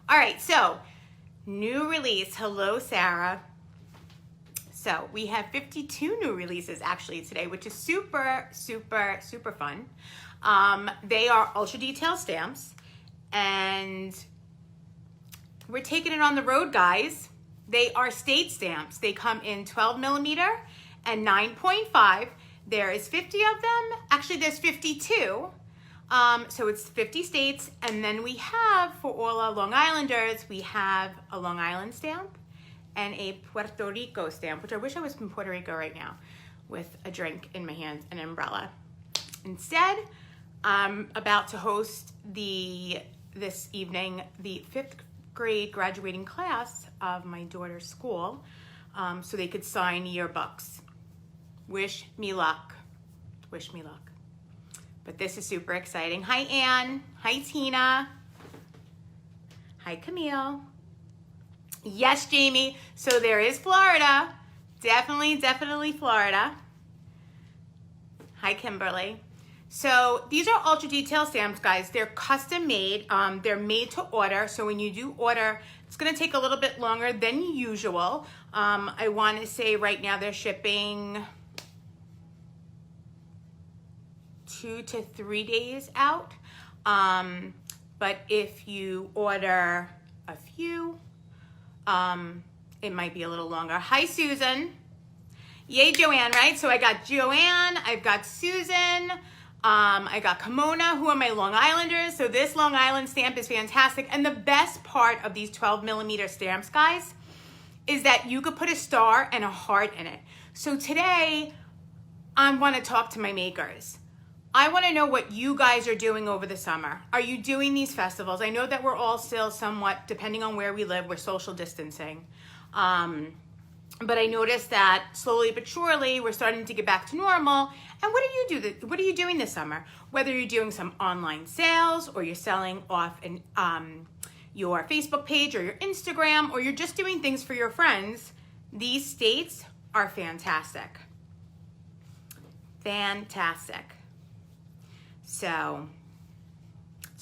All right, so new release. Hello, Sarah. So we have 52 new releases actually today, which is super, super, super fun. They are ultra detailed stamps, and we're taking it on the road, guys. They are state stamps. They come in 12 millimeter and 9.5. There is 50 of them. Actually, there's 52. So it's 50 states. And then we have, for all our Long Islanders, we have a Long Island stamp and a Puerto Rico stamp, which I wish I was in Puerto Rico right now with a drink in my hand, an umbrella. Instead, I'm about to host this evening the 5th grade graduating class of my daughter's school, so they could sign yearbooks. Wish me luck. Wish me luck. But this is super exciting. Hi, Anne. Hi, Tina. Hi, Camille. Yes, Jamie. So there is Florida. Definitely Florida. Hi, Kimberly. So these are ultra detail stamps, guys. They're custom made. They're made to order. So when you do order, it's going to take a little bit longer than usual. I want to say right now they're shipping 2 to 3 days out. But if you order a few, it might be a little longer. Hi, Susan. Yay, Joanne, right? So I got Joanne, I've got Susan, I got Kimona, who are my Long Islanders. So this Long Island stamp is fantastic. And the best part of these 12 millimeter stamps, guys, is that you could put a star and a heart in it. So today, I want to talk to my makers. I want to know what you guys are doing over the summer. Are you doing these festivals? I know that we're all still somewhat, depending on where we live, we're social distancing. But I noticed that slowly but surely we're starting to get back to normal. And what are you doing this summer? Whether you're doing some online sales, or you're selling off your Facebook page or your Instagram, or you're just doing things for your friends, these states are fantastic. Fantastic. So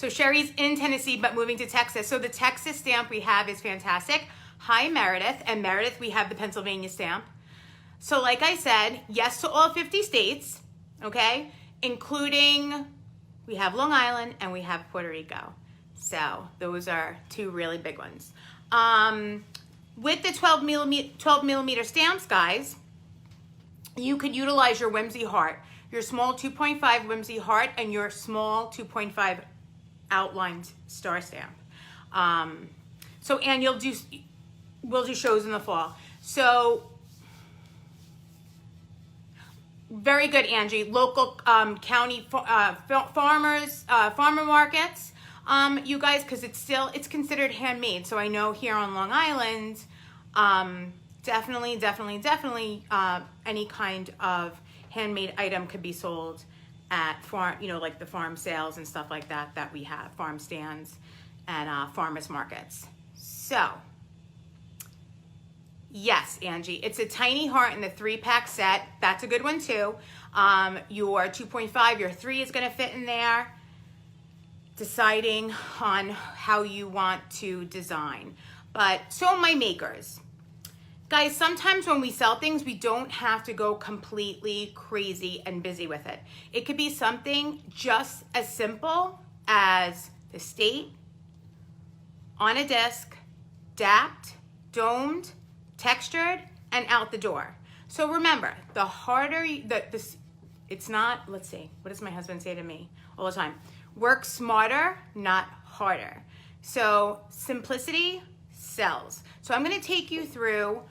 Sherry's in Tennessee, but moving to Texas. So the Texas stamp we have is fantastic. Hi, Meredith. And Meredith, we have the Pennsylvania stamp. So like I said, yes to all 50 states, okay? Including, we have Long Island and we have Puerto Rico. So those are two really big ones. With the 12 millimeter stamps, guys, you could utilize your whimsy heart, your small 2.5 whimsy heart, and your small 2.5 outlined star stamp. So, and we'll do shows in the fall. So, very good, Angie. Local county farmers, farmer markets, you guys, because it's considered handmade. So I know here on Long Island, definitely, any kind of handmade item could be sold at farm, like the farm sales and stuff like that we have, farm stands and farmers markets. So, yes, Angie, it's a tiny heart in the 3-pack set. That's a good one too. Your 2.5, your 3 is going to fit in there. Deciding on how you want to design. But so my makers. Guys, sometimes when we sell things, we don't have to go completely crazy and busy with it. It could be something just as simple as the state on a disc, dapped, domed, textured, and out the door. So remember, the harder, it's not, let's see, what does my husband say to me all the time? Work smarter, not harder. So simplicity sells. So I'm gonna take you through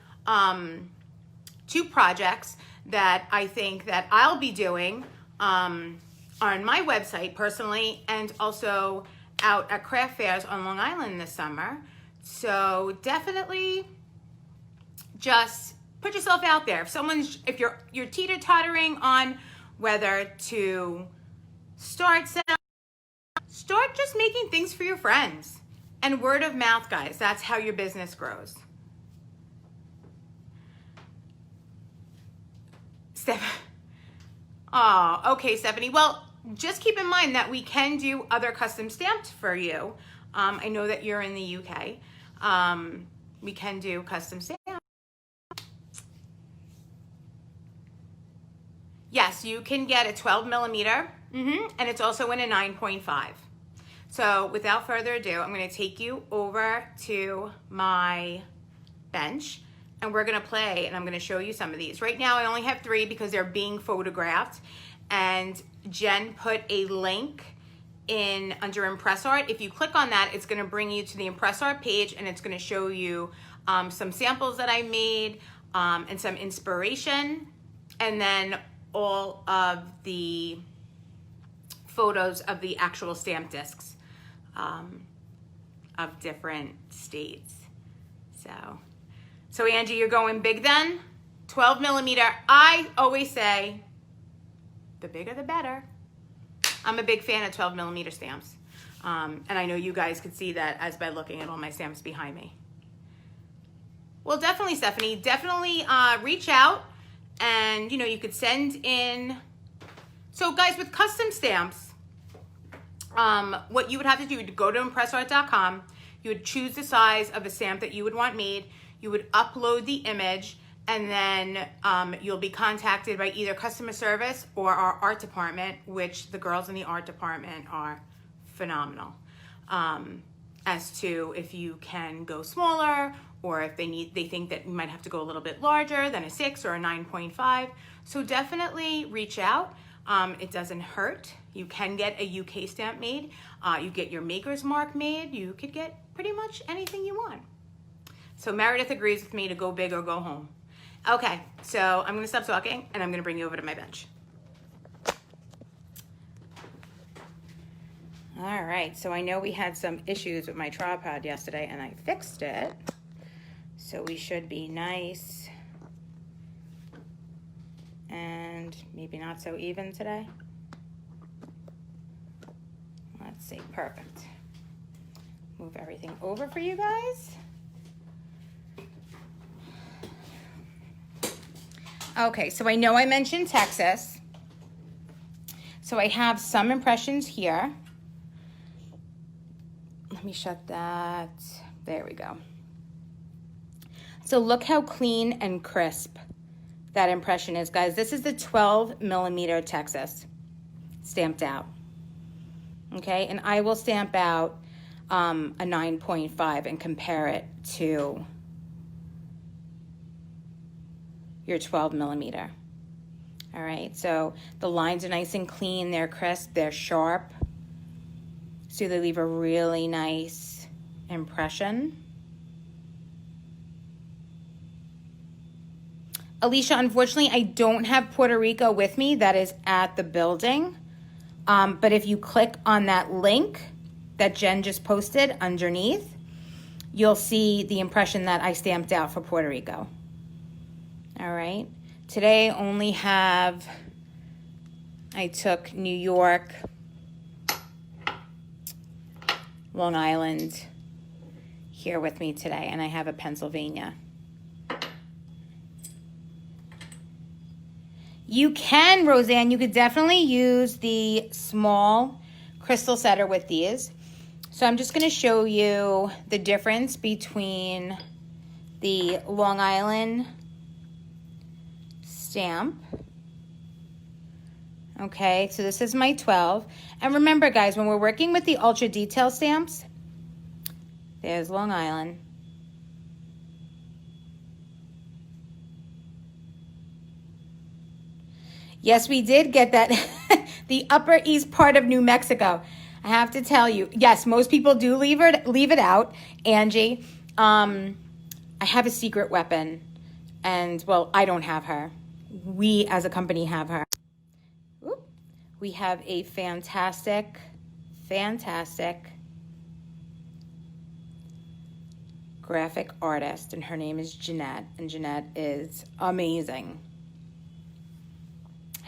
2 projects that I think that I'll be doing on my website personally, and also out at craft fairs on Long Island this summer. So definitely just put yourself out there. If you're teeter-tottering on whether to start just making things for your friends. And word of mouth, guys, that's how your business grows. Oh, okay, Stephanie. Well, just keep in mind that we can do other custom stamps for you. I know that you're in the UK. We can do custom stamps. Yes, you can get a 12 millimeter, and it's also in a 9.5. So without further ado, I'm gonna take you over to my bench and we're gonna play, and I'm gonna show you some of these. Right now I only have 3 because they're being photographed, and Jen put a link in under ImpressArt. If you click on that, it's gonna bring you to the ImpressArt page, and it's gonna show you some samples that I made and some inspiration, and then all of the photos of the actual stamp discs of different states. So Angie, you're going big then? 12 millimeter. I always say the bigger the better. I'm a big fan of 12 millimeter stamps. And I know you guys could see that as by looking at all my stamps behind me. Well, definitely, Stephanie, definitely reach out, and you could send in. So guys, with custom stamps, what you would have to do, you would go to ImpressArt.com, you would choose the size of a stamp that you would want made, you would upload the image, and then you'll be contacted by either customer service or our art department, which the girls in the art department are phenomenal, as to if you can go smaller, or if they think that you might have to go a little bit larger than a 6 or a 9.5. So definitely reach out. It doesn't hurt. You can get a UK stamp made. You get your maker's mark made. You could get pretty much anything you want. So Meredith agrees with me to go big or go home. Okay, so I'm gonna stop talking and I'm gonna bring you over to my bench. All right, so I know we had some issues with my tripod yesterday and I fixed it. So we should be nice and maybe not so even today. Let's see, perfect. Move everything over for you guys. Okay, so I know I mentioned Texas. So I have some impressions here. Let me shut that. There we go. So look how clean and crisp that impression is, guys. This is the 12 millimeter Texas stamped out. Okay, and I will stamp out a 9.5 and compare it to your 12 millimeter. All right, so the lines are nice and clean, they're crisp, they're sharp. So they leave a really nice impression. Alicia, unfortunately, I don't have Puerto Rico with me. That is at the building. But if you click on that link that Jen just posted underneath, you'll see the impression that I stamped out for Puerto Rico. All right. Today I only have, I took New York, Long Island here with me today, and I have a Pennsylvania. You can, Roseanne, you could definitely use the small crystal setter with these. So I'm just going to show you the difference between the Long Island stamp. Okay, so this is my 12. And remember, guys, when we're working with the ultra detail stamps, there's Long Island. Yes, we did get that, the Upper East part of New Mexico. I have to tell you, yes, most people do leave it out, Angie. I have a secret weapon, and, well, I don't have her. We, as a company, have her. Oop. We have a fantastic, fantastic graphic artist, and her name is Jeanette, and Jeanette is amazing.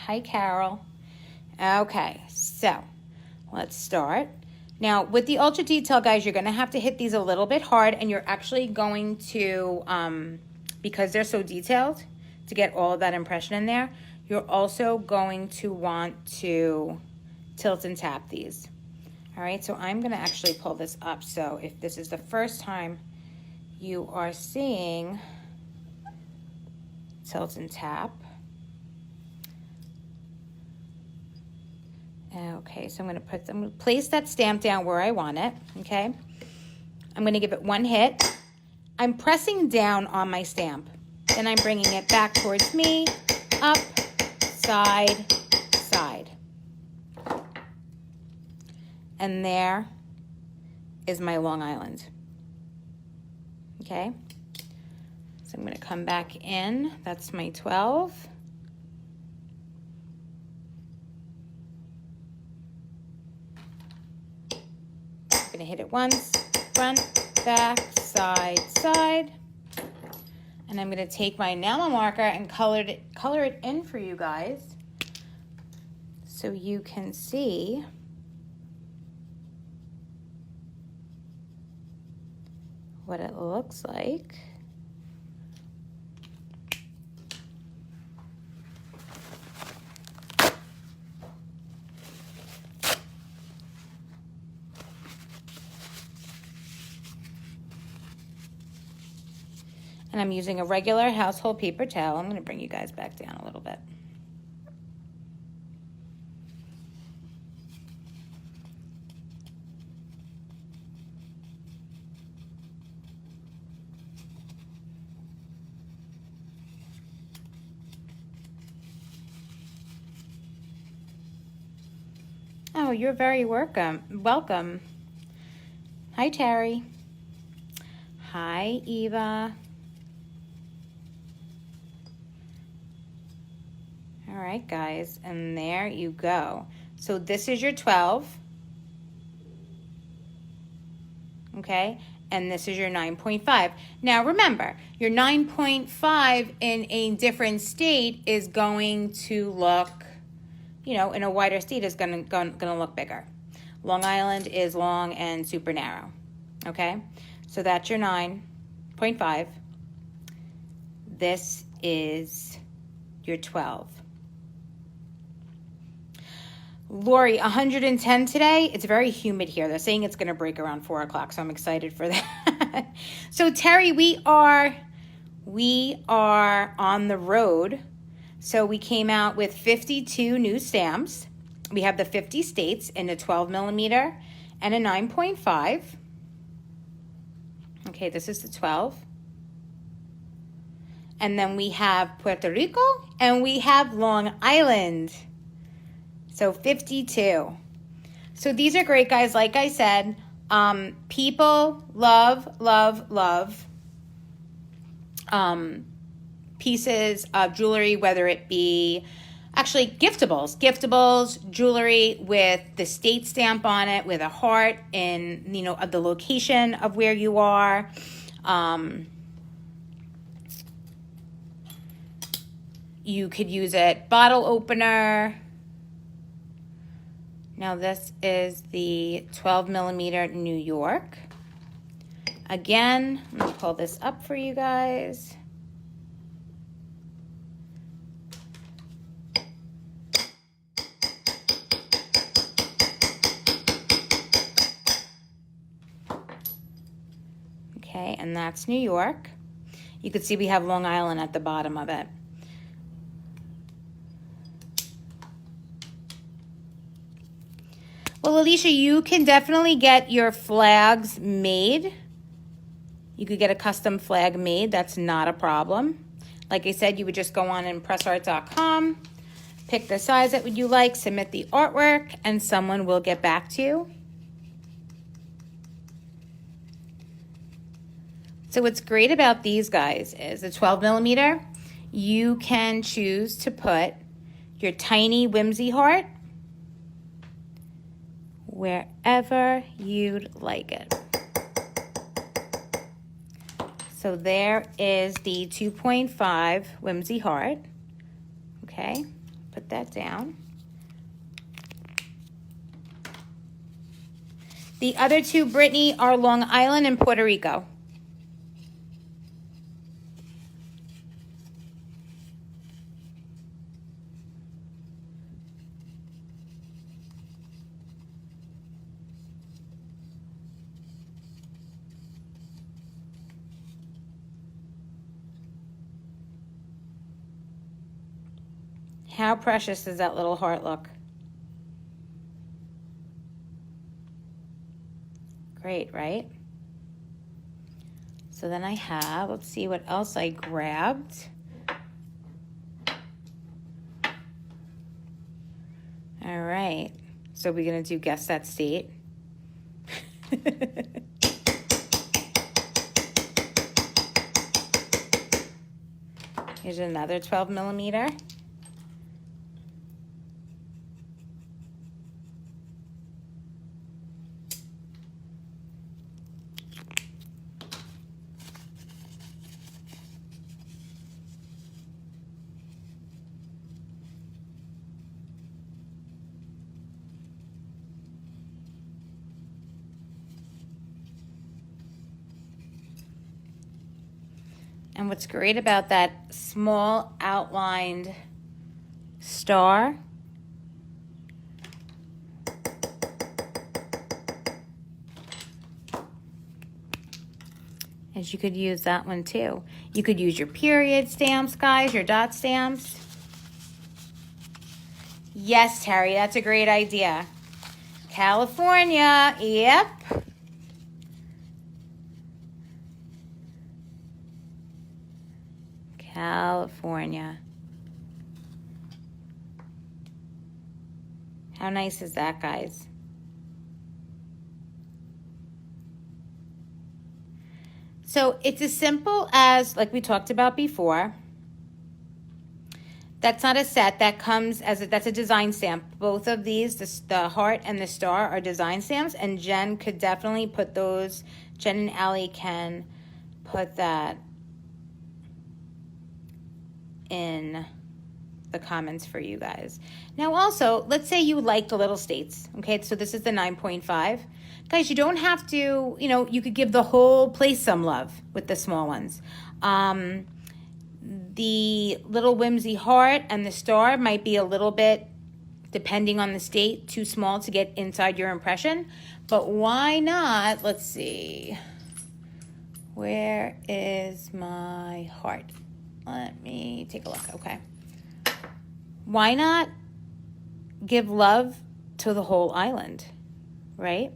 Hi, Carol. Okay, so let's start. Now, with the ultra detail, guys, you're going to have to hit these a little bit hard, and you're actually going to, because they're so detailed, to get all of that impression in there, you're also going to want to tilt and tap these. All right, so I'm gonna actually pull this up. So if this is the first time you are seeing Tilt and Tap. Okay, so I'm gonna place that stamp down where I want it, okay? I'm gonna give it one hit. I'm pressing down on my stamp. Then I'm bringing it back towards me, up, side, side. And there is my Long Island. Okay? So I'm gonna come back in. That's my 12. I'm gonna hit it once, front, back, side, side. And I'm gonna take my enamel marker and color it in for you guys so you can see what it looks like. And I'm using a regular household paper towel. I'm going to bring you guys back down a little bit. Oh, you're very welcome. Hi, Terry. Hi, Eva. All right, guys, and there you go. So this is your 12, okay? And this is your 9.5. Now remember, your 9.5 in a different state is going to look, you know, in a wider state is gonna look bigger. Long Island is long and super narrow, okay? So that's your 9.5. This is your 12. Lori, 110 today. It's very humid here. They're saying it's going to break around 4 o'clock, so I'm excited for that. So Terry, we are on the road. So we came out with 52 new stamps. We have the 50 states in a 12 millimeter and a 9.5. Okay, this is the 12. And then we have Puerto Rico and we have Long Island. So 52. So these are great, guys. Like I said, people love pieces of jewelry, whether it be actually giftables, jewelry with the state stamp on it, with a heart in, you know, of the location of where you are. You could use it bottle opener. Now this is the 12 millimeter New York. Again, I'm gonna pull this up for you guys. Okay, and that's New York. You can see we have Long Island at the bottom of it. Well, Alicia, you can definitely get your flags made. You could get a custom flag made. That's not a problem. Like I said, you would just go on ImpressArt.com, pick the size that you like, submit the artwork, and someone will get back to you. So what's great about these guys is the 12 millimeter, you can choose to put your tiny whimsy heart wherever you'd like it. So there is the 2.5 whimsy heart. Okay, put that down. The other two, Brittany, are Long Island and Puerto Rico. How precious does that little heart look? Great, right? So then I have, let's see what else I grabbed. All right, so we're gonna do guess that state. Here's another 12 millimeter. And what's great about that small outlined star is you could use that one too. You could use your period stamps, guys, your dot stamps. Yes, Terry, that's a great idea. California, yep. California. How nice is that, guys? So it's as simple as, like we talked about before, that's not a set, that comes as that's a design stamp. Both of these, the heart and the star, are design stamps, and Jen could definitely put those, Jen and Allie can put that in the comments for you guys. Now also, let's say you like the little states, okay? So this is the 9.5. Guys, you don't have to, you know, you could give the whole place some love with the small ones. The little whimsy heart and the star might be a little bit, depending on the state, too small to get inside your impression. But why not, let's see, where is my heart? Let me take a look, okay. Why not give love to the whole island, right?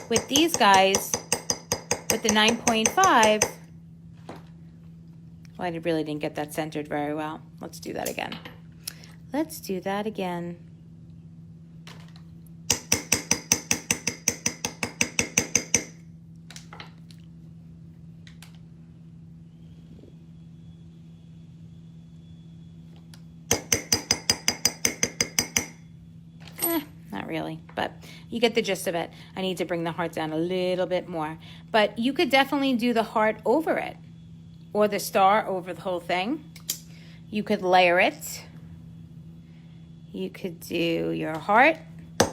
With these guys, with the 9.5, well, I really didn't get that centered very well. Let's do that again. Let's do that again. Not really, but you get the gist of it. I need to bring the heart down a little bit more. But you could definitely do the heart over it, or the star over the whole thing. You could layer it. You could do your heart. Let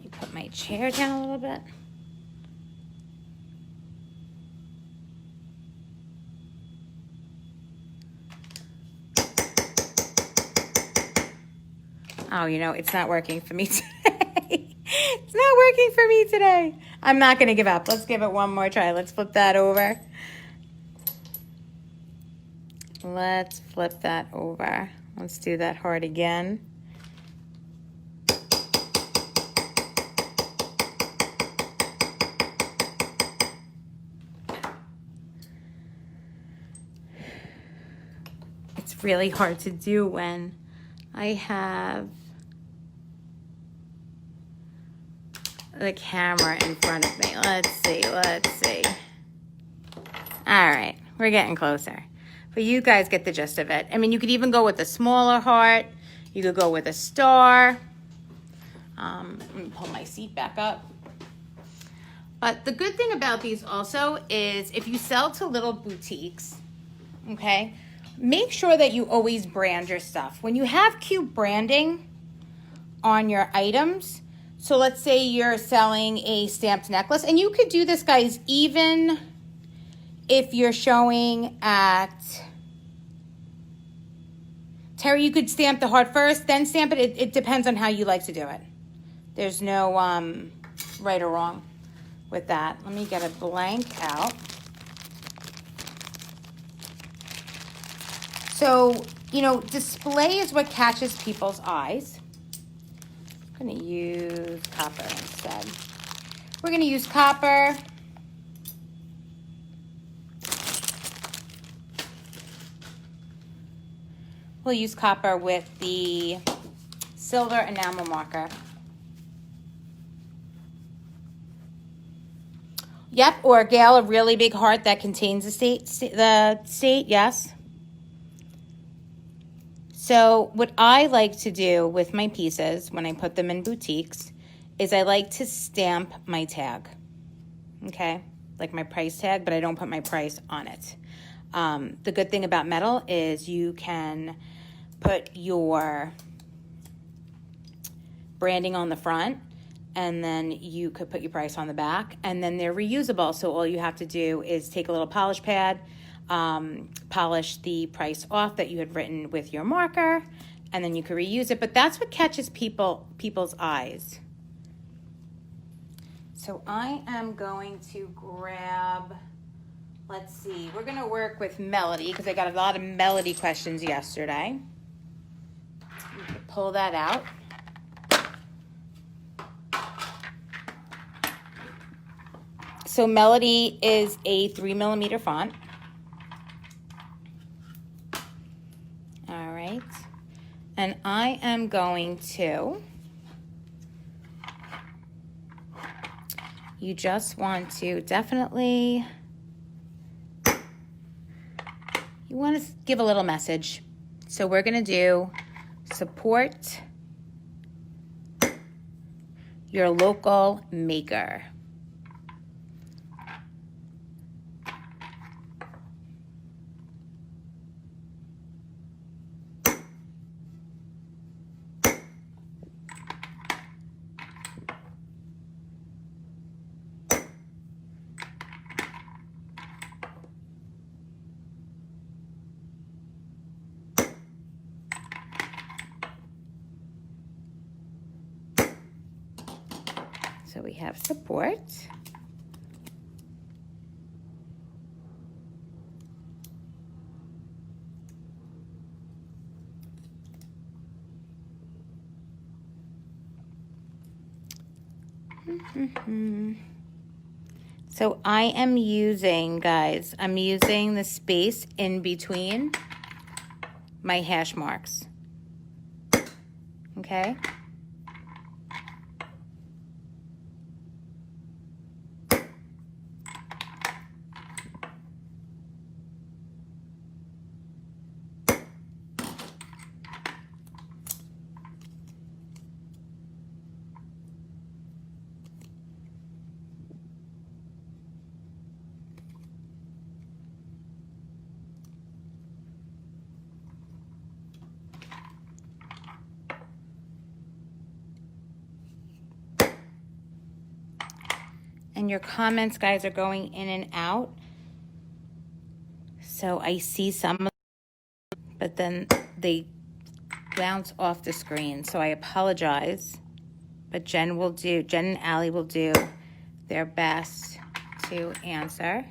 me put my chair down a little bit. Oh, you know, it's not working for me today. It's not working for me today. I'm not going to give up. Let's give it one more try. Let's flip that over. Let's flip that over. Let's do that heart again. It's really hard to do when I have the camera in front of me. Let's see. All right, we're getting closer. But you guys get the gist of it. I mean, you could even go with a smaller heart. You could go with a star. Let me pull my seat back up. But the good thing about these also is if you sell to little boutiques, okay, make sure that you always brand your stuff. When you have cute branding on your items, so let's say you're selling a stamped necklace, and you could do this, guys, even if you're showing at Terry, you could stamp the heart first, then stamp it. It depends on how you like to do it. There's no right or wrong with that. Let me get a blank out. So, you know, display is what catches people's eyes. I'm going to use copper instead. We're going to use copper. We'll use copper with the silver enamel marker. Yep, or Gail, a really big heart that contains the state, yes. So what I like to do with my pieces when I put them in boutiques is I like to stamp my tag, okay? Like my price tag, but I don't put my price on it. The good thing about metal is you can put your branding on the front, and then you could put your price on the back, and then they're reusable. So all you have to do is take a little polish pad, polish the price off that you had written with your marker, and then you can reuse it. But that's what catches people's eyes. So I am going to grab, let's see, we're going to work with Melody because I got a lot of Melody questions yesterday. Pull that out. So Melody is a 3mm font. All right. And I am going to, you just want to definitely, you want to give a little message. So we're going to do support your local maker. So we have support. So I am using, guys, I'm using the space in between my hash marks. Okay? And your comments, guys, are going in and out. So I see some, but then they bounce off the screen. So I apologize. But Jen and Allie will do their best to answer.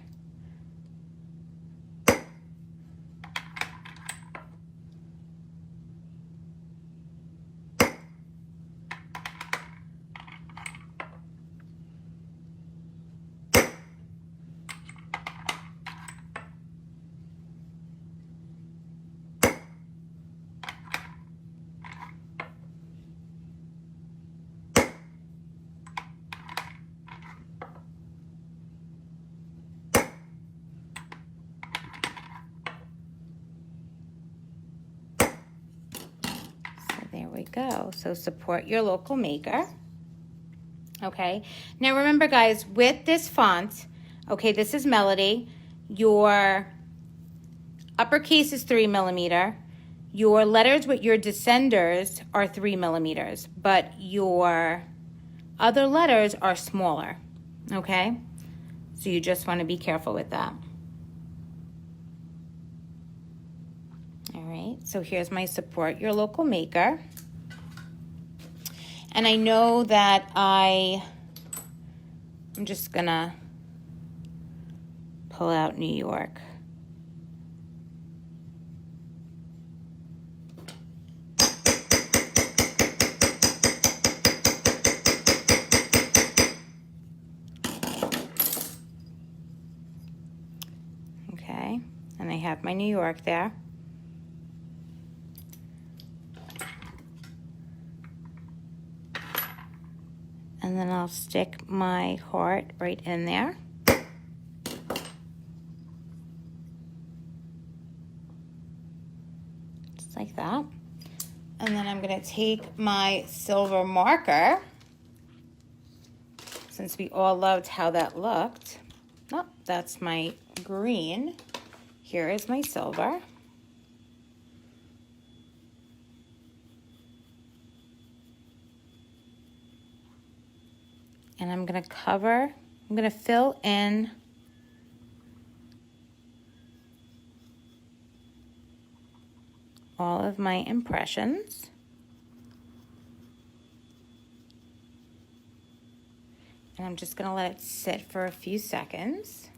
There we go. So support your local maker. Okay. Now remember, guys, with this font, okay, this is Melody. Your uppercase is 3mm. Your letters with your descenders are 3mm, but your other letters are smaller. Okay. So you just want to be careful with that. All right, so here's my support your local maker. And I know that I I'm just gonna pull out New York. Okay, and I have my New York there. And then I'll stick my heart right in there. Just like that. And then I'm gonna take my silver marker, since we all loved how that looked. Oh, that's my green. Here is my silver. And I'm gonna fill in all of my impressions. And I'm just gonna let it sit for a few seconds.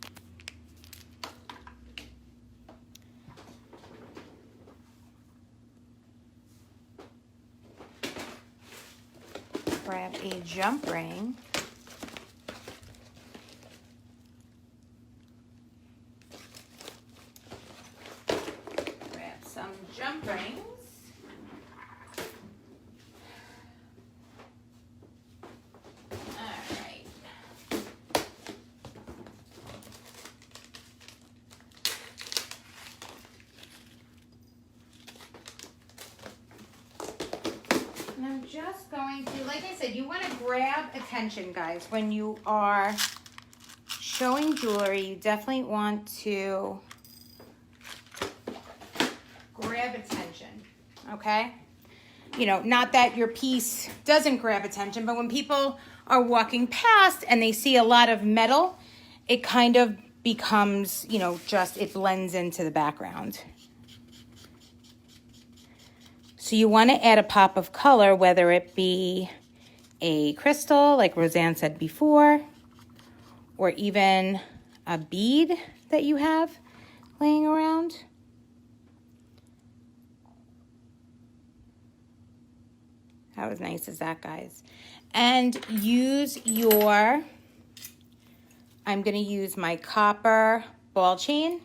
Grab a jump ring. Grab some jump rings. All right. And I'm just going to, like I said, you want to grab attention, guys. When you are showing jewelry, you definitely want to grab attention, okay? You know, not that your piece doesn't grab attention, but when people are walking past and they see a lot of metal, it kind of becomes, you know, just, it blends into the background. So you want to add a pop of color, whether it be a crystal, like Roseanne said before, or even a bead that you have laying around. How nice is that, guys? And use your, I'm going to use my copper ball chain,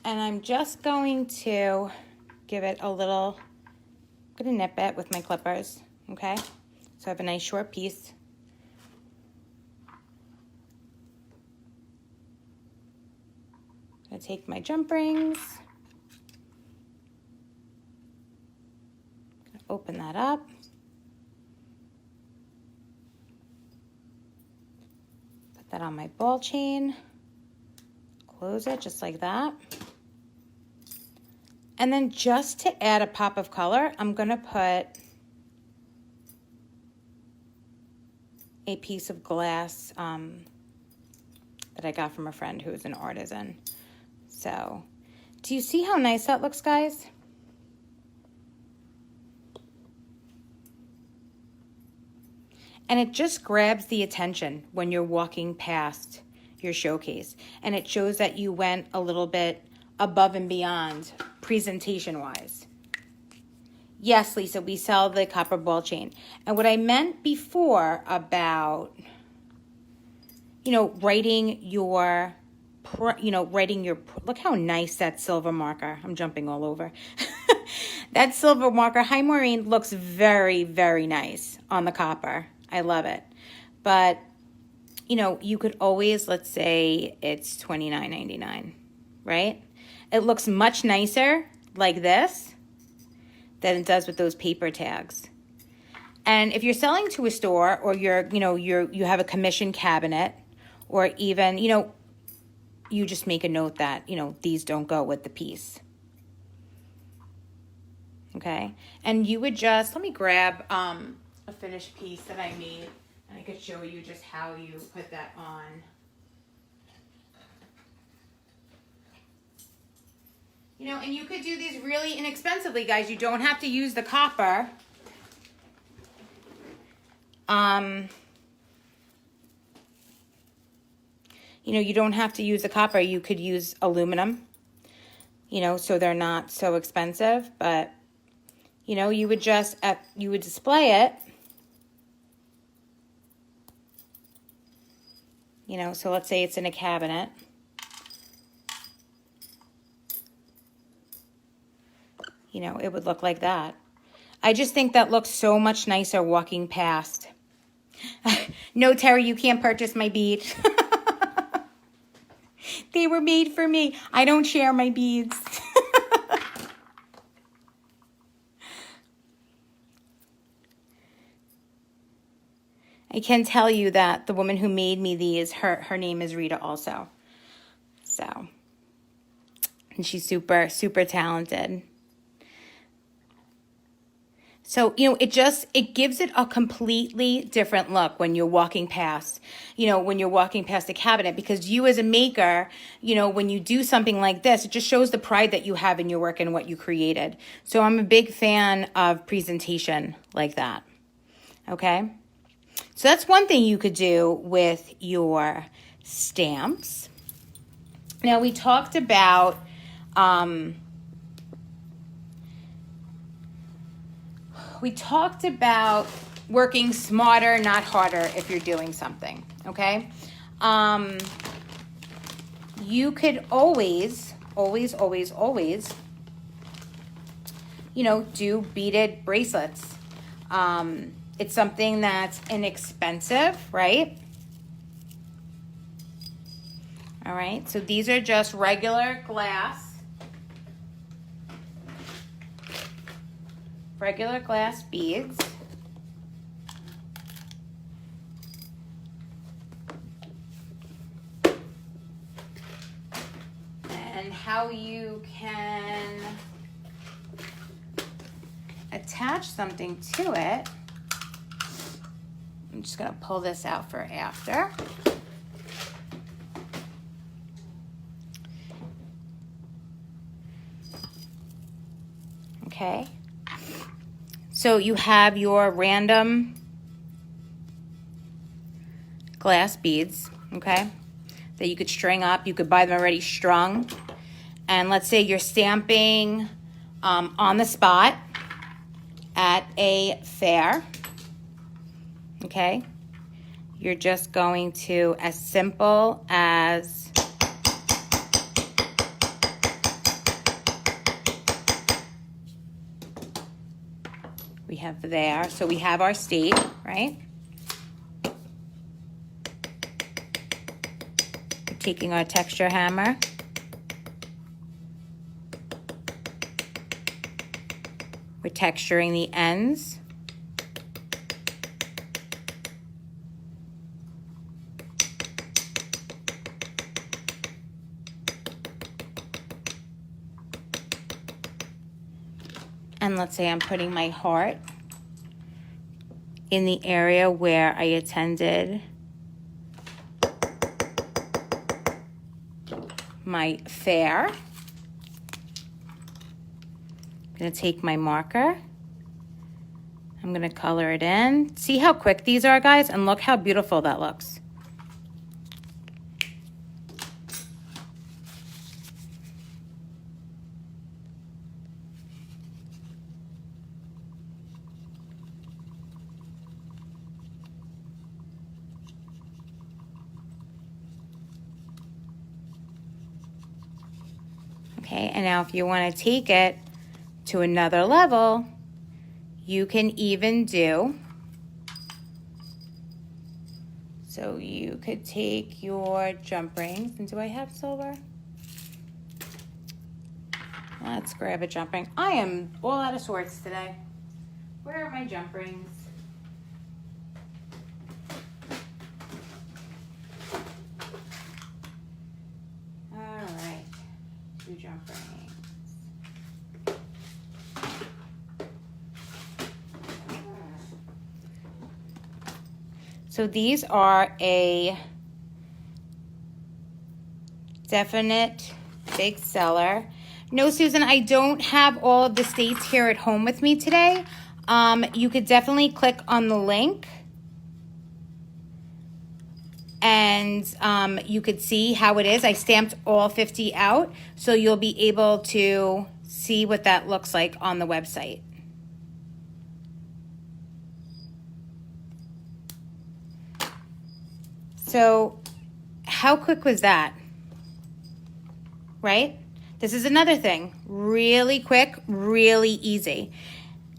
and I'm just going to give it a little, I'm going to nip it with my clippers, okay? So I have a nice short piece. I'm going to take my jump rings, open that up. Put that on my ball chain, close it just like that. And then just to add a pop of color, I'm gonna put a piece of glass that I got from a friend who is an artisan. So, do you see how nice that looks, guys? And it just grabs the attention when you're walking past your showcase. And it shows that you went a little bit above and beyond presentation-wise. Yes, Lisa, we sell the copper ball chain. And what I meant before about, you know, writing your, look how nice that silver marker, I'm jumping all over. That silver marker, hi Maureen, looks very, very nice on the copper. I love it. But, you know, you could always, let's say it's $29.99, right? It looks much nicer like this than it does with those paper tags. And if you're selling to a store, or you have a commission cabinet, or even, you know, you just make a note that, you know, these don't go with the piece. Okay? And you would just, let me grab a finished piece that I made, and I could show you just how you put that on. You know, and you could do these really inexpensively, guys. You don't have to use the copper. You know, you don't have to use a copper. You could use aluminum, you know, so they're not so expensive. But, you know, you would just, you would display it. You know, so let's say it's in a cabinet. You know, it would look like that. I just think that looks so much nicer walking past. No, Terry, you can't purchase my beads. They were made for me. I don't share my beads. I can tell you that the woman who made me these, her name is Rita also. So, and she's super, super talented. So, you know, it gives it a completely different look when you're walking past, you know, when you're walking past a cabinet, because you as a maker, you know, when you do something like this, it just shows the pride that you have in your work and what you created. So I'm a big fan of presentation like that. Okay. So that's one thing you could do with your stamps. Now we talked about, working smarter, not harder if you're doing something, okay? You could always, you know, do beaded bracelets. It's something that's inexpensive, right? All right, so these are just regular glass beads. And how you can attach something to it. I'm just gonna pull this out for after. Okay. So you have your random glass beads, okay, that you could string up. You could buy them already strung. And let's say you're stamping on the spot at a fair, okay? You're just going to, as simple as we have there. So we have our state, right? We're taking our texture hammer. We're texturing the ends. And let's say I'm putting my heart in the area where I attended my fair. I'm gonna take my marker. I'm gonna color it in. See how quick these are, guys? And look how beautiful that looks. Okay, and now if you want to take it to another level, you can even do, so you could take your jump rings, and do I have silver? Let's grab a jump ring. I am all out of sorts today. Where are my jump rings? Jump rings. So these are a definite big seller. No, Susan, I don't have all of the states here at home with me today. You could definitely click on the link and you could see how it is. I stamped all 50 out, so you'll be able to see what that looks like on the website. So how quick was that? Right? This is another thing. Really quick, really easy.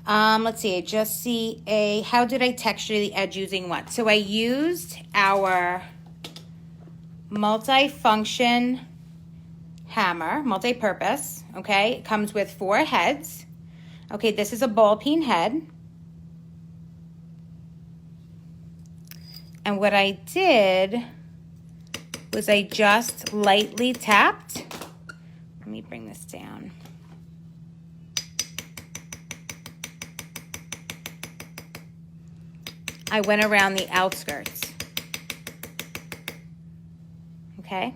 Let's see, I just see how did I texture the edge using what? So I used our multi-function hammer, multi-purpose, okay? It comes with 4 heads. Okay, this is a ball peen head. And what I did was I just lightly tapped. Let me bring this down. I went around the outskirts. Okay?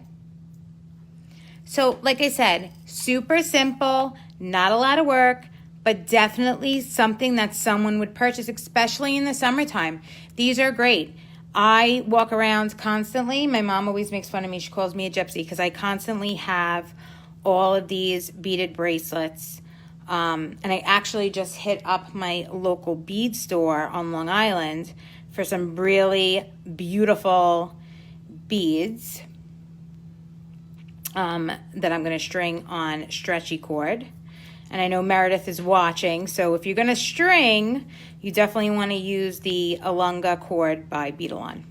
So, like I said, super simple, not a lot of work, but definitely something that someone would purchase, especially in the summertime. These are great. I walk around constantly. My mom always makes fun of me. She calls me a gypsy because I constantly have all of these beaded bracelets. And I actually just hit up my local bead store on Long Island for some really beautiful beads that I'm going to string on stretchy cord. And I know Meredith is watching, so if you're going to string, you definitely want to use the Alunga cord by Beadalon.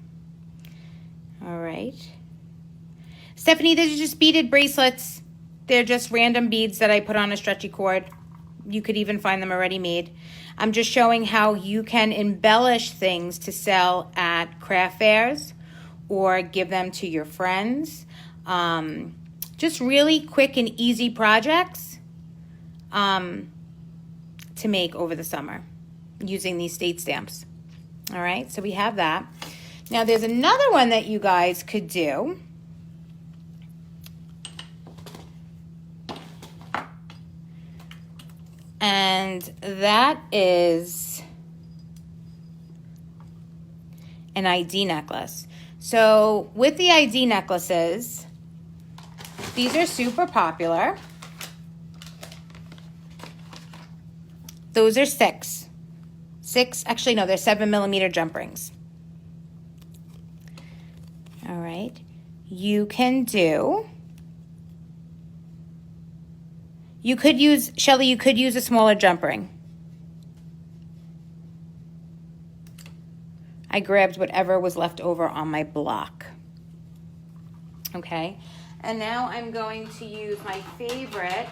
All right. Stephanie, these are just beaded bracelets. They're just random beads that I put on a stretchy cord. You could even find them already made. I'm just showing how you can embellish things to sell at craft fairs or give them to your friends. Just really quick and easy projects to make over the summer using these state stamps. All right, so we have that. Now there's another one that you guys could do. And that is an ID necklace. So with the ID necklaces, these are super popular. Those are 6. Actually no, they're 7mm jump rings. All right, you can do, you could use, Shelly, you could use a smaller jump ring. I grabbed whatever was left over on my block. Okay, and now I'm going to use my favorite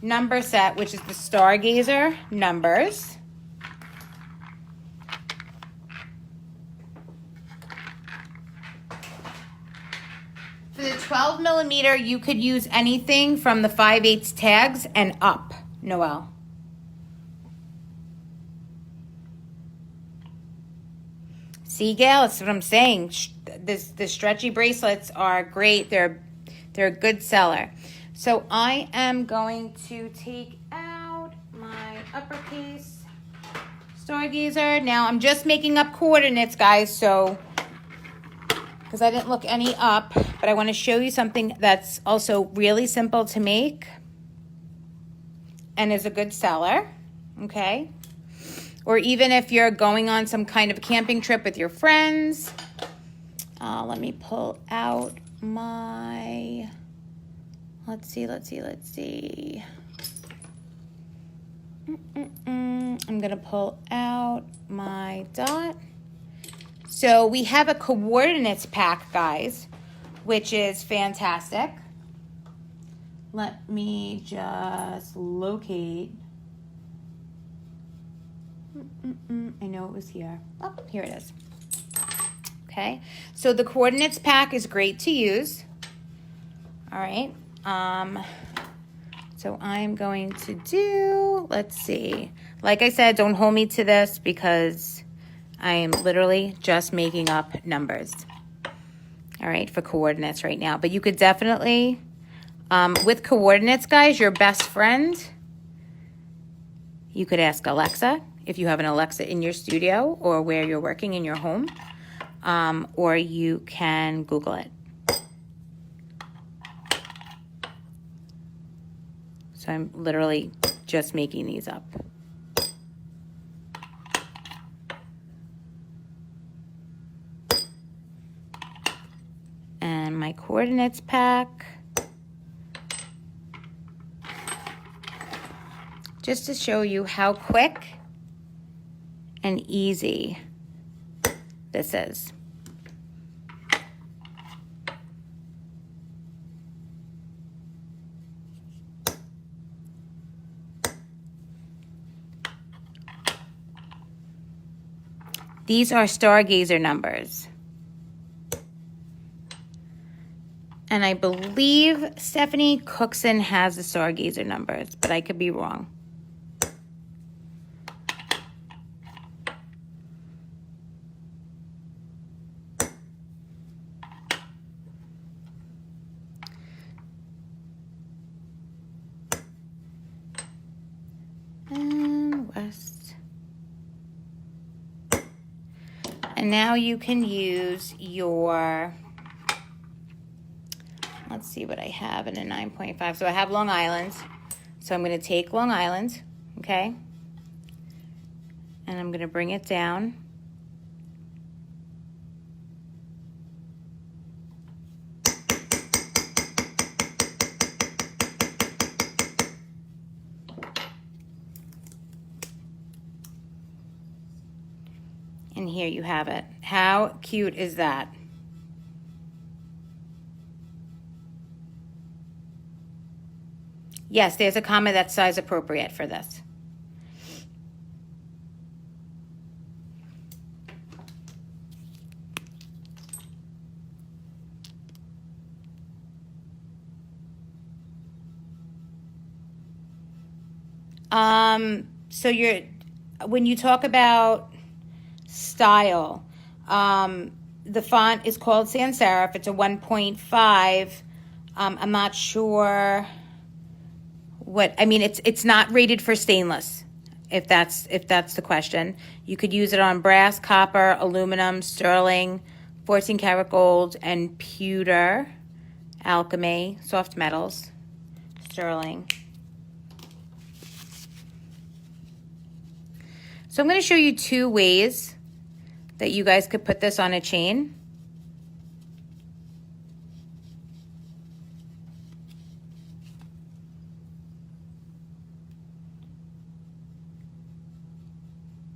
number set, which is the Stargazer numbers. For the 12mm, you could use anything from the 5/8 tags and up, Noelle. See, Gail, that's what I'm saying. The stretchy bracelets are great. They're a good seller. So I am going to take out my uppercase Stargazer. Now I'm just making up coordinates, guys, so because I didn't look any up, but I want to show you something that's also really simple to make and is a good seller, okay? Or even if you're going on some kind of camping trip with your friends. Let me pull out my, let's see. I'm gonna pull out my dot. So we have a coordinates pack, guys, which is fantastic. Let me just locate. I know it was here. Oh, here it is. Okay, so the coordinates pack is great to use. All right. So I'm going to do, let's see. Like I said, don't hold me to this because I am literally just making up numbers. All right, for coordinates right now. But you could definitely, with coordinates, guys, your best friend, you could ask Alexa if you have an Alexa in your studio or where you're working in your home. or you can Google it. So I'm literally just making these up. And my coordinates pack. Just to show you how quick and easy this is. These are stargazer numbers. And I believe Stephanie Cookson has the stargazer numbers, but I could be wrong. And west. And now you can use your, let's see what I have in a 9.5. So I have Long Island. So I'm going to take Long Island, okay? And I'm going to bring it down. And here you have it. How cute is that? Yes, there's a comma that's size appropriate for this. So when you talk about style, the font is called sans serif. It's a 1.5. I'm not sure what, I mean, it's not rated for stainless, if that's the question. You could use it on brass, copper, aluminum, sterling, 14 karat gold, and pewter, alchemy, soft metals, sterling. So I'm going to show you two ways that you guys could put this on a chain.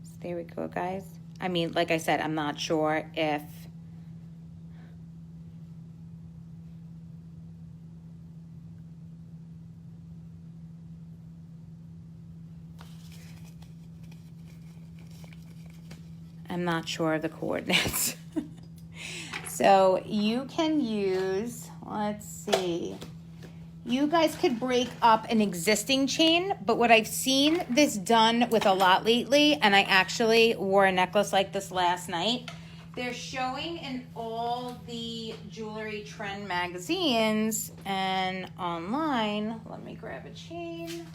So there we go, guys. I mean, like I said, I'm not sure if of the coordinates. So you can use, let's see, you guys could break up an existing chain, but what I've seen this done with a lot lately, and I actually wore a necklace like this last night, they're showing in all the jewelry trend magazines and online. Let me grab a chain.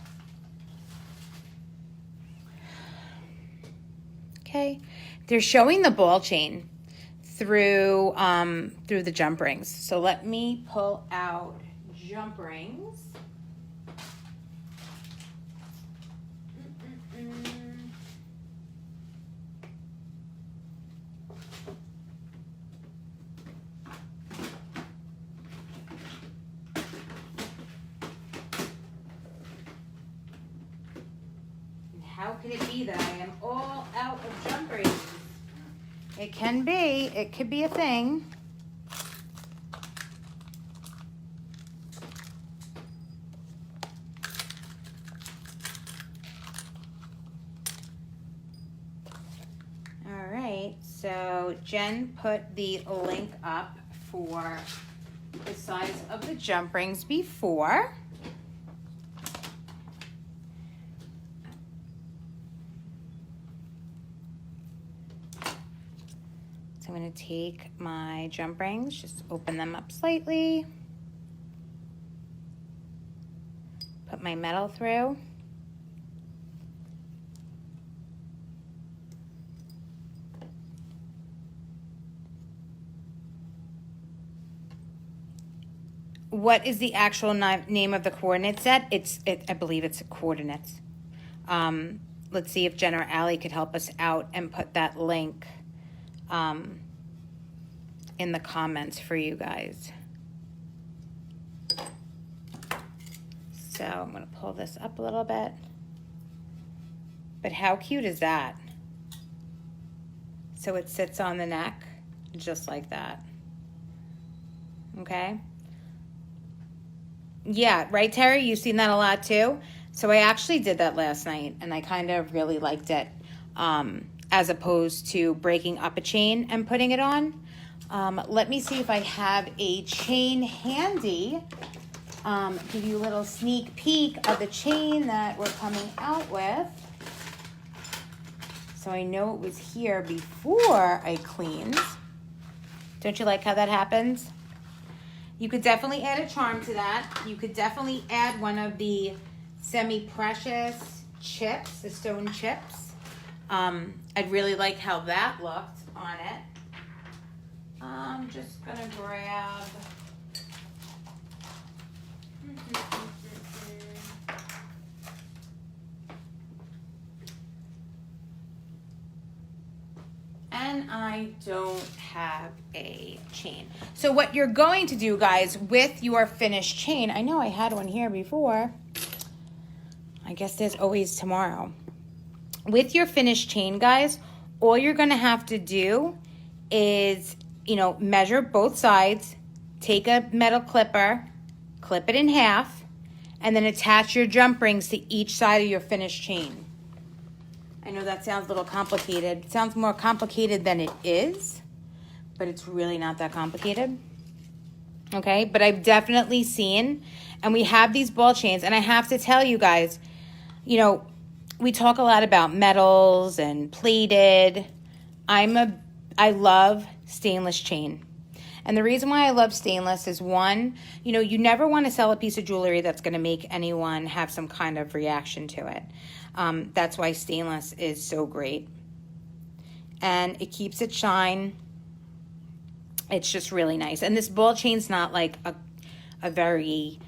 Okay. They're showing the ball chain through the jump rings. So let me pull out jump rings. How could it be that I am all out of jump rings? It can be. It could be a thing. All right. So Jen put the link up for the size of the jump rings before. I'm going to take my jump rings, just open them up slightly, put my metal through, what is the actual name of the coordinate set? I believe it's coordinates. Let's see if Jen or Allie could help us out and put that link in the comments for you guys. So I'm going to pull this up a little bit. But how cute is that? So it sits on the neck just like that. Okay? Yeah, right, Terry? You've seen that a lot too? So I actually did that last night, and I kind of really liked it, as opposed to breaking up a chain and putting it on. Let me see if I have a chain handy. Give you a little sneak peek of the chain that we're coming out with. So I know it was here before I cleaned. Don't you like how that happens? You could definitely add a charm to that. You could definitely add one of the semi-precious chips, the stone chips. I'd really like how that looked on it. I'm just gonna grab and I don't have a chain. So what you're going to do, guys, with your finished chain, I know I had one here before. I guess there's always tomorrow. With your finished chain, guys, all you're gonna have to do is, measure both sides, take a metal clipper, clip it in half, and then attach your jump rings to each side of your finished chain. I know that sounds a little complicated. It sounds more complicated than it is, but it's really not that complicated. Okay, but I've definitely seen, and we have these ball chains, and I have to tell you guys, we talk a lot about metals and plated. I love stainless chain. And the reason why I love stainless is, one, you never want to sell a piece of jewelry that's going to make anyone have some kind of reaction to it. That's why stainless is so great. And it keeps its shine. It's just really nice. And this ball chain's not like a very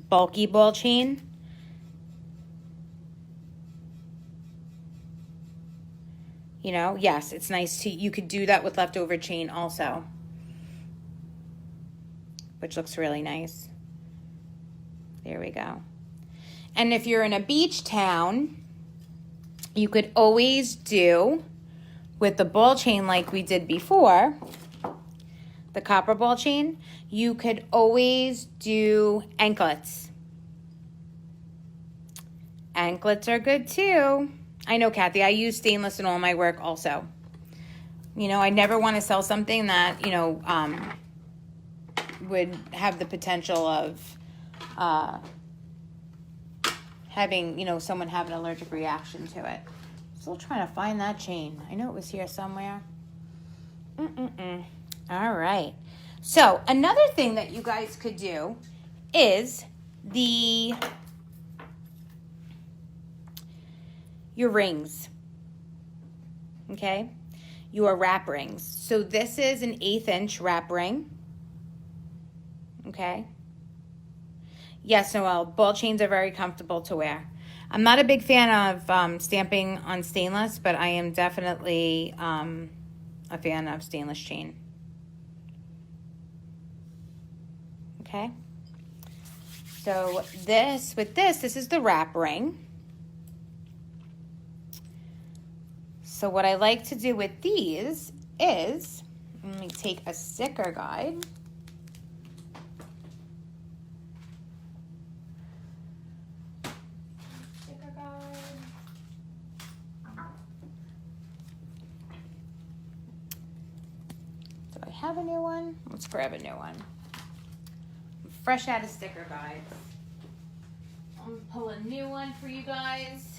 bulky ball chain. Yes, it's nice you could do that with leftover chain also, which looks really nice. There we go. And if you're in a beach town, you could always do with the ball chain like we did before, the copper ball chain, you could always do anklets. Anklets are good too. I know, Kathy, I use stainless in all my work also. I never want to sell something that, would have the potential of having, someone have an allergic reaction to it. Still trying to find that chain. I know it was here somewhere. All right. So another thing that you guys could do is your rings, okay? Your wrap rings. So this is an 1/8 inch wrap ring, okay? Yes, Noelle, ball chains are very comfortable to wear. I'm not a big fan of stamping on stainless, but I am definitely a fan of stainless chain. Okay? So this is the wrap ring. So what I like to do with these is, let me take a sticker guide. Sticker guide. Do I have a new one? Let's grab a new one. I'm fresh out of sticker guides. I'm gonna pull a new one for you guys.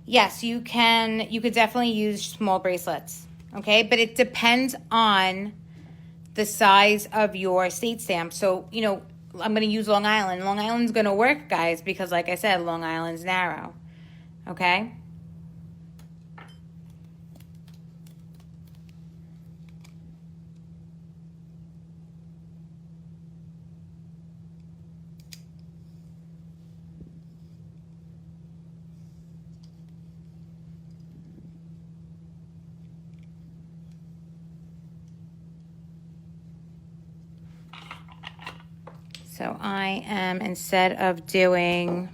Yes, you could definitely use small bracelets, okay? But it depends on the size of your state stamp. So, I'm going to use Long Island. Long Island's going to work, guys, because like I said, Long Island's narrow. Okay? So I am, instead of doing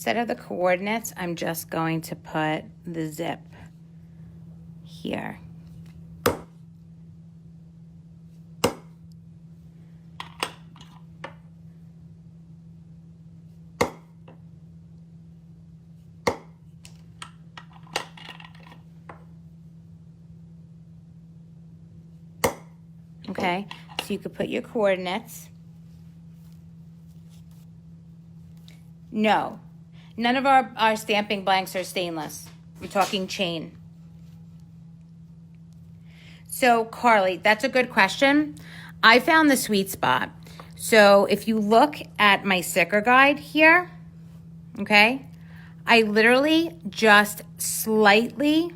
the coordinates, I'm just going to put the zip here. Okay, so you could put your coordinates. No, none of our stamping blanks are stainless. I'm talking chain. So Carly, that's a good question. I found the sweet spot. So if you look at my sticker guide here, okay, I literally just slightly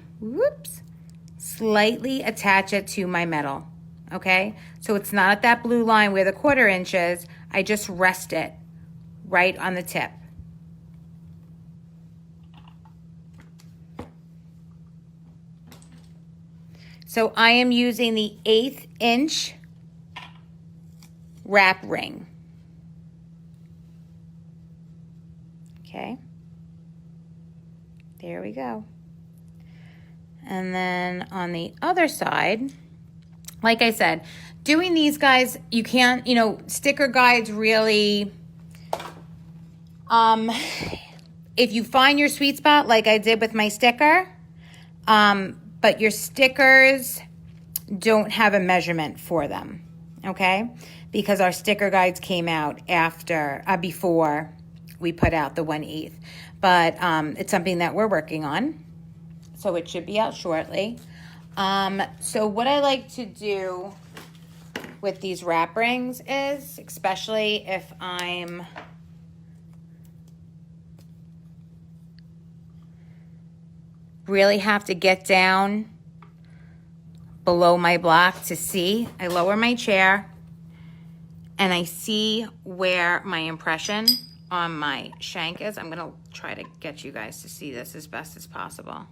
attach it to my metal. Okay, so it's not at that blue line where the 1/4 inch is. I just rest it right on the tip. So I am using the 1/8 inch wrap ring. Okay, there we go. And then on the other side, like I said, doing these guys, you can't, you know, sticker guides really, if you find your sweet spot like I did with my sticker, but your stickers don't have a measurement for them, okay? Because our sticker guides came out before we put out the 1/8. But it's something that we're working on, so it should be out shortly. So what I like to do with these wrap rings is, especially if I'm really have to get down below my block to see, I lower my chair and I see where my impression on my shank is. I'm gonna try to get you guys to see this as best as possible.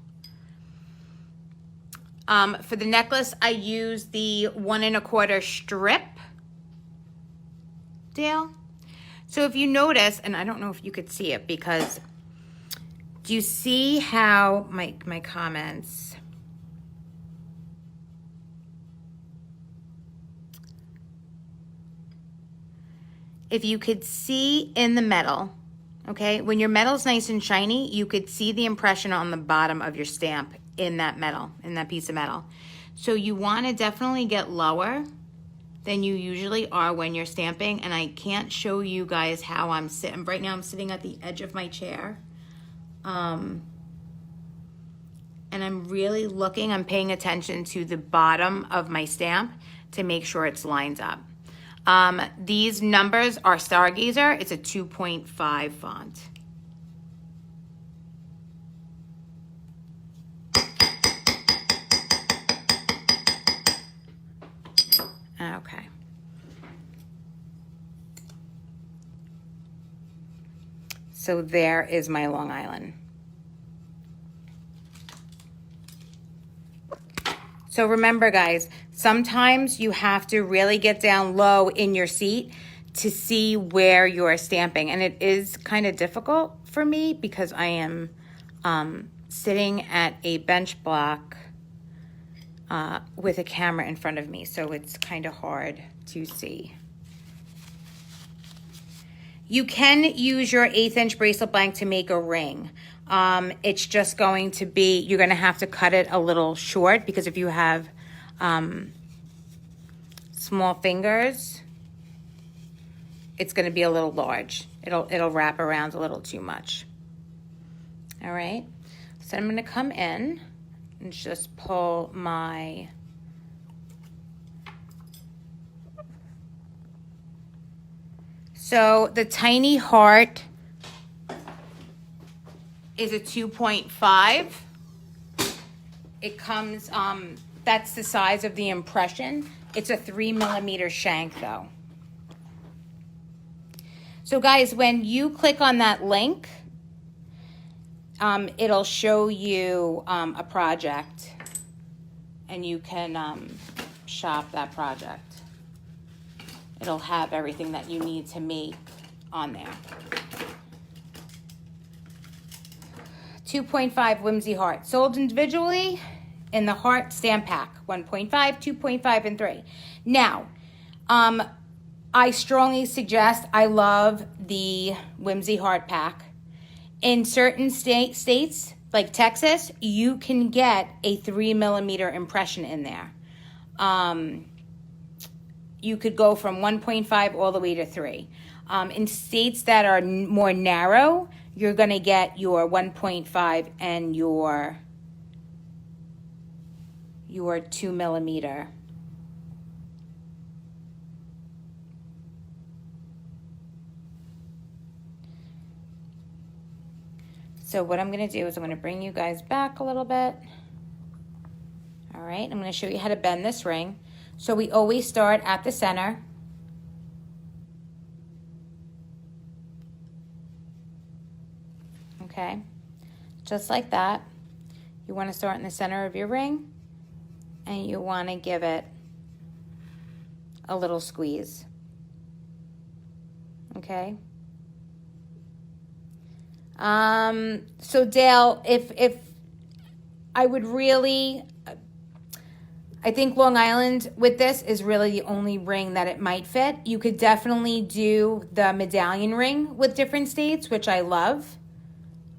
For the necklace, I use the 1 1/4 strip deal. So if you notice, and I don't know if you could see it, because do you see how my comments, if you could see in the metal, okay, when your metal's nice and shiny, you could see the impression on the bottom of your stamp in that metal, in that piece of metal. So you want to definitely get lower than you usually are when you're stamping. And I can't show you guys how I'm sitting. Right now I'm sitting at the edge of my chair. And I'm really looking, I'm paying attention to the bottom of my stamp to make sure it's lined up. These numbers are Stargazer. It's a 2.5 font. Okay. So there is my Long Island. So remember, guys, sometimes you have to really get down low in your seat to see where you're stamping. And it is kind of difficult for me because I am sitting at a bench block with a camera in front of me. So it's kind of hard to see. You can use your 1/8 inch bracelet blank to make a ring. It's just going to be, you're going to have to cut it a little short because if you have small fingers, it's going to be a little large. It'll wrap around a little too much. All right, so I'm going to come in and just pull my so the tiny heart is a 2.5. It comes, that's the size of the impression. It's a 3mm shank though. So guys, when you click on that link, it'll show you a project and you can shop that project. It'll have everything that you need to make on there. 2.5 Whimsy Heart. Sold individually in the Heart Stamp Pack. 1.5, 2.5, and 3. Now, I strongly suggest, I love the Whimsy Heart Pack. In certain states, like Texas, you can get a 3mm impression in there. You could go from 1.5 all the way to 3. In states that are more narrow, you're going to get your 1.5 and your 2mm. So what I'm going to do is I'm going to bring you guys back a little bit. All right, I'm going to show you how to bend this ring. So we always start at the center. Okay, just like that. You want to start in the center of your ring and you want to give it a little squeeze. Okay. So Dale, if I would really, I think Long Island with this is really the only ring that it might fit. You could definitely do the medallion ring with different states, which I love.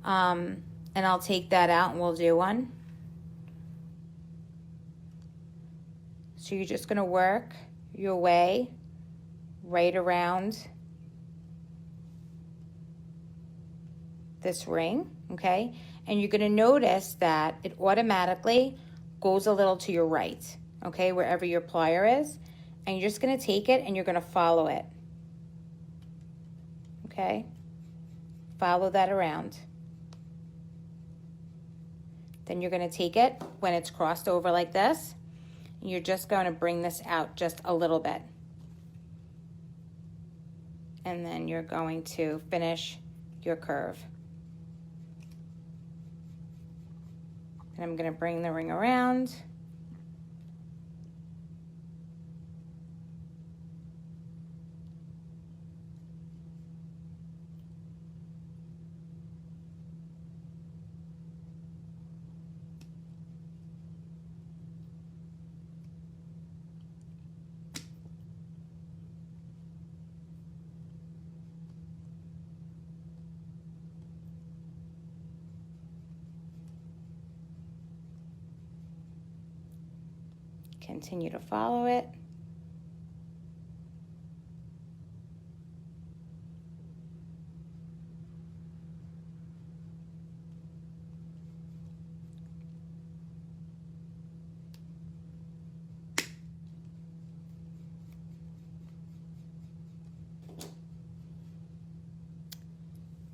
And I'll take that out and we'll do one. So you're just going to work your way right around this ring, okay? And you're going to notice that it automatically goes a little to your right, okay, wherever your plier is. And you're just going to take it and you're going to follow it, okay? Follow that around. Then you're going to take it when it's crossed over like this, and you're just going to bring this out just a little bit. And then you're going to finish your curve. And I'm going to bring the ring around. Continue to follow it.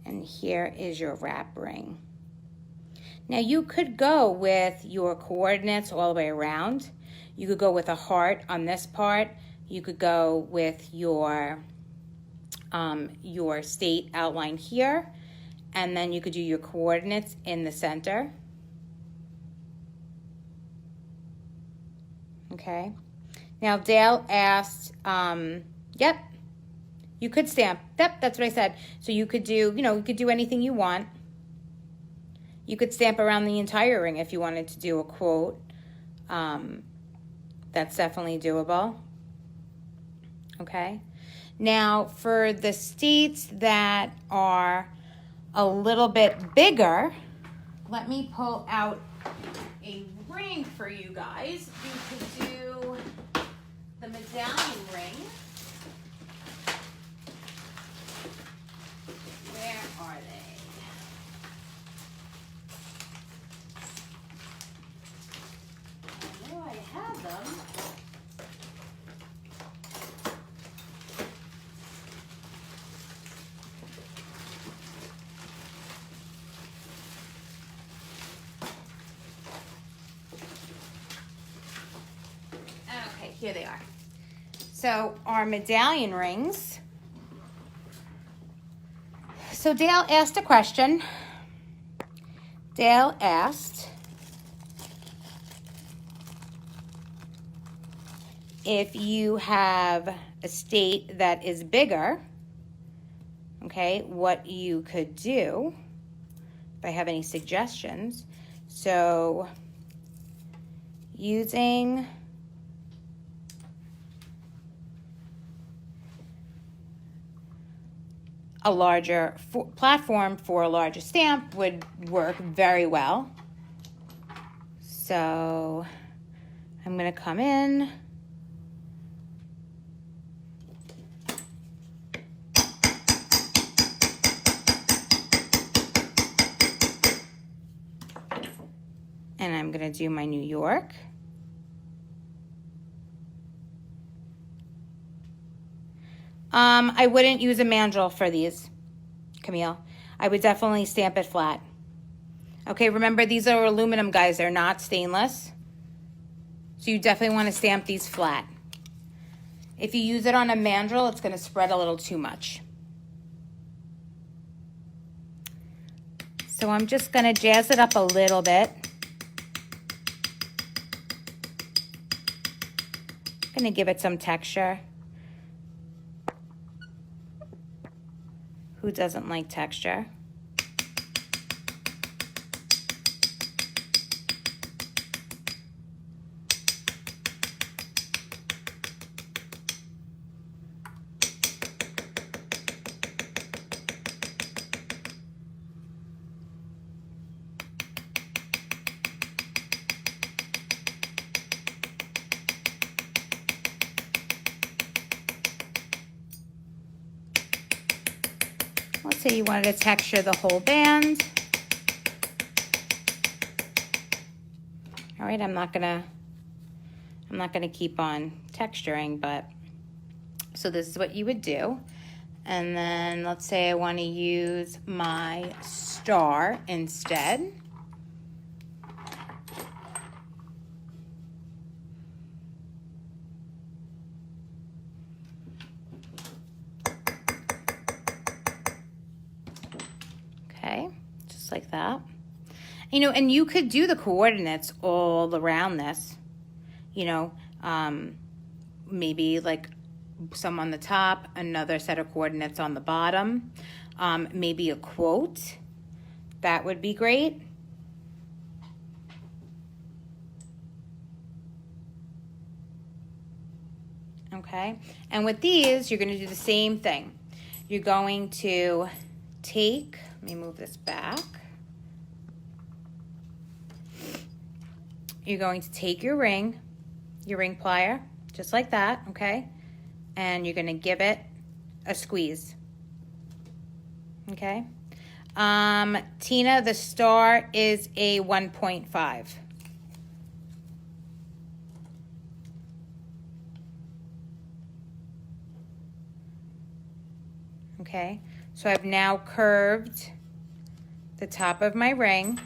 And here is your wrap ring. Now you could go with your coordinates all the way around. You could go with a heart on this part. You could go with your state outline here. And then you could do your coordinates in the center. Okay. Now Dale asked, yep, you could stamp. Yep, that's what I said. So you could do, you could do anything you want. You could stamp around the entire ring if you wanted to do a quote. That's definitely doable. Okay. Now for the states that are a little bit bigger, let me pull out a ring for you guys. You could do the medallion ring. Where are they? I know I have them. Okay, here they are. So our medallion rings. So Dale asked a question. Dale asked if you have a state that is bigger, okay, what you could do, if I have any suggestions. So using a larger platform for a larger stamp would work very well. So I'm going to come in. And I'm going to do my New York. I wouldn't use a mandrel for these, Camille. I would definitely stamp it flat. Okay, remember these are aluminum, guys. They're not stainless. So you definitely want to stamp these flat. If you use it on a mandrel, it's going to spread a little too much. So I'm just going to jazz it up a little bit. I'm going to give it some texture. Who doesn't like texture? Let's say you wanted to texture the whole band. All right, I'm not gonna keep on texturing, but so this is what you would do. And then let's say I want to use my star instead. Okay, just like that. You know, and you could do the coordinates all around this, you know, maybe like some on the top, another set of coordinates on the bottom, maybe a quote. That would be great. Okay, and with these, you're going to do the same thing. You're going to take, let me move this back. You're going to take your ring plier, just like that, okay? And you're gonna give it a squeeze, okay? Tina, the star is a 1.5. Okay, so I've now curved the top of my ring.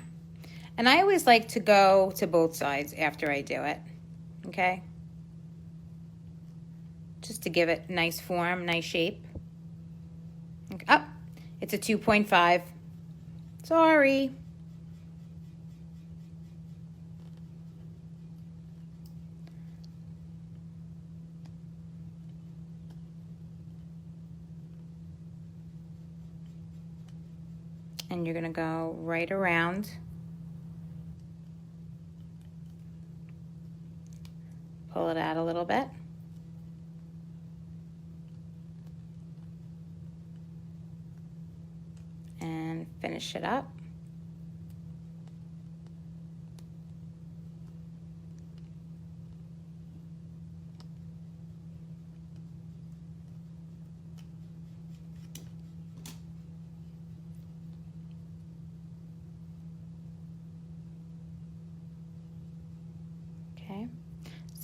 And I always like to go to both sides after I do it, okay? Just to give it nice form, nice shape. Oh, it's a 2.5. Sorry. And you're gonna go right around. Pull it out a little bit. And finish it up.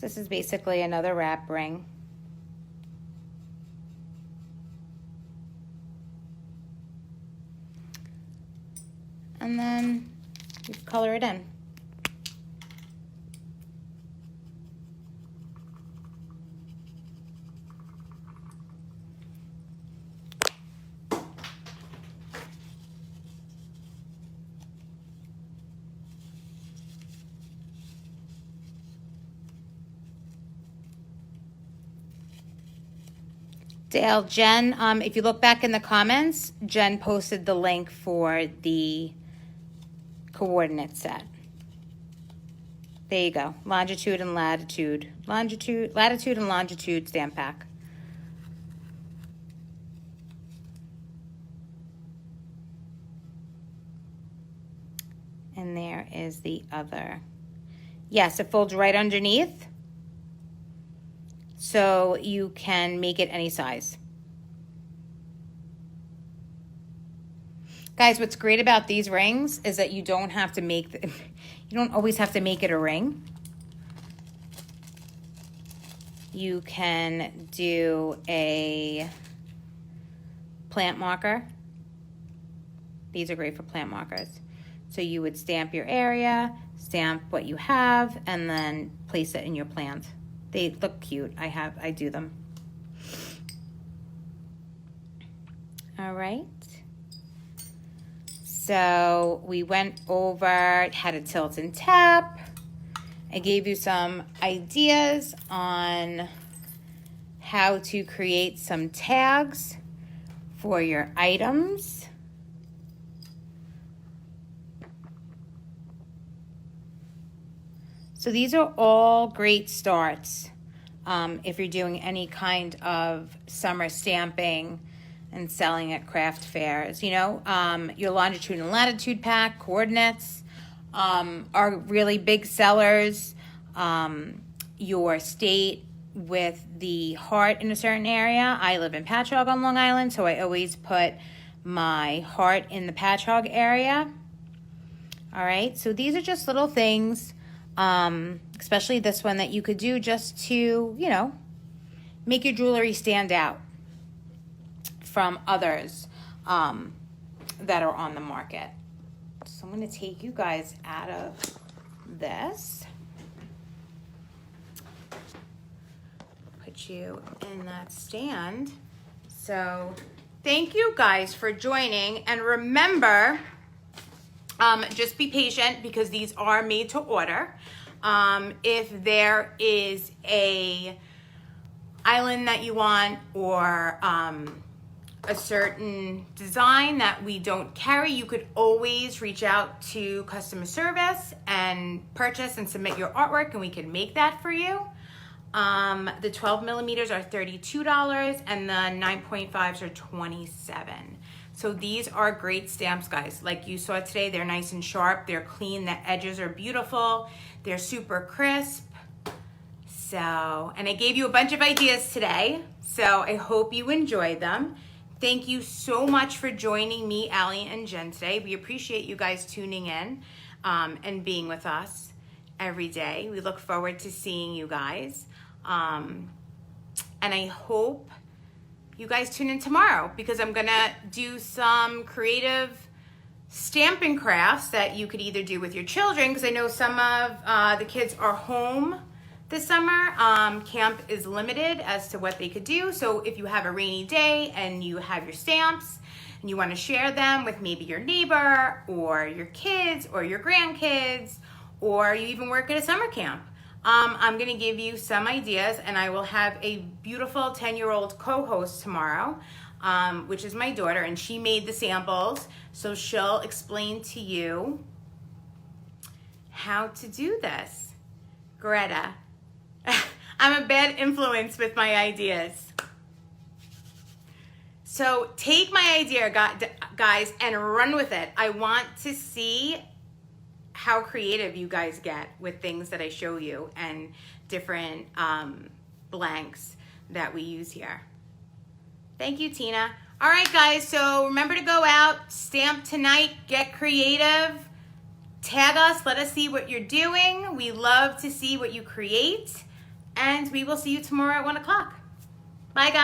So this is basically another wrap ring. And then you color it in. Dale, Jen, if you look back in the comments, Jen posted the link for the coordinate set. There you go. Longitude and latitude. Latitude and longitude stamp pack. And there is the other. Yes, it folds right underneath. So you can make it any size. Guys, what's great about these rings is that you don't have to make, you don't always have to make it a ring. You can do a plant marker. These are great for plant markers. So you would stamp your area, stamp what you have, and then place it in your plant. They look cute. I do them. All right. So we went over how to tilt and tap. I gave you some ideas on how to create some tags for your items. So these are all great starts if you're doing any kind of summer stamping and selling at craft fairs. You know, your longitude and latitude pack, coordinates are really big sellers. Your state with the heart in a certain area. I live in Patchogue on Long Island, so I always put my heart in the Patchogue area. All right, so these are just little things. Especially this one that you could do just to, you know, make your jewelry stand out from others that are on the market. So I'm going to take you guys out of this. Put you in that stand. So thank you guys for joining. And remember, just be patient because these are made to order. If there is a island that you want or a certain design that we don't carry, you could always reach out to customer service and purchase and submit your artwork and we can make that for you. The 12 millimeters are $32 and the 9.5s are $27. So these are great stamps, guys. Like you saw today, they're nice and sharp. They're clean. The edges are beautiful. They're super crisp. So, and I gave you a bunch of ideas today. So I hope you enjoyed them. Thank you so much for joining me, Allie and Jen today. We appreciate you guys tuning in and being with us every day. We look forward to seeing you guys. And I hope you guys tune in tomorrow because I'm gonna do some creative stamping crafts that you could either do with your children, because I know some of the kids are home this summer. Camp is limited as to what they could do. So if you have a rainy day and you have your stamps and you want to share them with maybe your neighbor or your kids or your grandkids, or you even work at a summer camp, I'm going to give you some ideas, and I will have a beautiful 10-year-old co-host tomorrow, which is my daughter, and she made the samples, so she'll explain to you how to do this. Greta, I'm a bad influence with my ideas. So take my idea, guys, and run with it. I want to see how creative you guys get with things that I show you and different blanks that we use here. Thank you, Tina. All right, guys, so remember to go out, stamp tonight, get creative, tag us, let us see what you're doing. We love to see what you create. and we will see you tomorrow at 1 o'clock. Bye, guys.